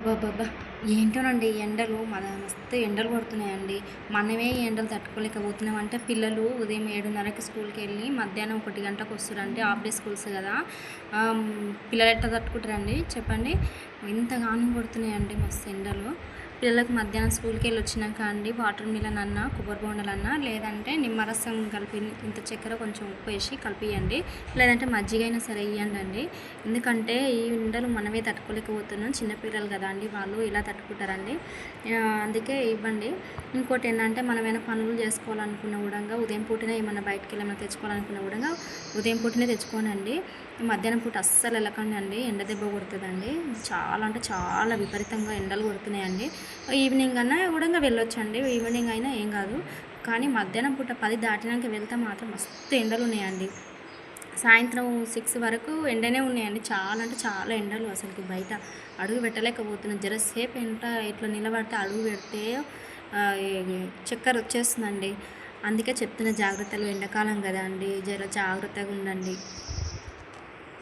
అబ్బబ్బబ్బా! ఏంటోనండి ఈ ఎండలు మస్తు ఎండలు కొడుతున్నాయండి. మనమే ఈ ఎండలు తట్టుకోలేకపోతున్నాం అంటే పిల్లలు ఉదయం 7:30కి స్కూల్‌కెళ్ళి మధ్యాహ్నం 1 గంటలకు వస్తుర్రంటే హాఫ్ డే స్కూల్స్ గదా! పిల్లలు ఎట్లా తట్టుకుంటారండి చెప్పండి? ఇంతగానం కొడుతున్నాయండి మస్తు ఎండలు. పిల్లలకు మధ్యాహ్నం స్కూల్‌కెళ్ళి వచ్చినాక అండి వాటర్ మిలన్ అన్నా, కొబ్బరి బోండాలన్నా లేదంటే నిమ్మరసం కలిపి ఇంత చక్కెర కొంచెం ఉప్పేసి కలిపియండి. లేదంటే మజ్జిగ అయినా సరే ఇయ్యండండి. ఎందుకంటే ఈ ఎండలు మనమే తట్టుకోలేకపోతున్నాం. చిన్న పిల్లలు గదండీ! వాళ్ళు ఎలా తట్టుకుంటారండి? అందుకే ఇవ్వండి. ఇంకోటేందంటే మనమేమైనా పనులు జేసుకోవాలనుకున్న గూడంగా ఉదయం పూటనే ఏమన్నా బయటికెళ్ళి తెచ్చుకోవాలనుకున్న గూడంగా ఉదయం పూటనే తెచ్చుకోనండి. మధ్యాహ్నం పూట అస్సలు ఎళ్ళకండండి. ఎండ దెబ్బ కొడతదండి. చాలా అంటే చాలా విపరీతంగా ఎండలు కొడుతున్నాయండి. ఈవినింగ్ అన్నా గూడంగా వెళ్ళొచ్చండి. ఈవినింగ్ అయినా ఏం గాదు. కానీ మధ్యాహ్నం పూట 10 దాటినంక వెళ్తే మాత్రం మస్తు ఎండలున్నాయండి. సాయంత్రం 6 వరకు ఎండనే ఉన్నాయండి. చాలా అంటే చాలా ఎండలు అసలుకి బయట అడుగు పెట్టలేకపోతున్నాం. జరసేపు ఇట్లా నిలబడితే అడుగు పెడితే చక్కరొచ్చేస్తుందండి. అందుకే చెప్తున్నా జాగ్రత్తలు ఎండాకాలం గదండీ! జర జాగ్రత్తగా ఉండండి.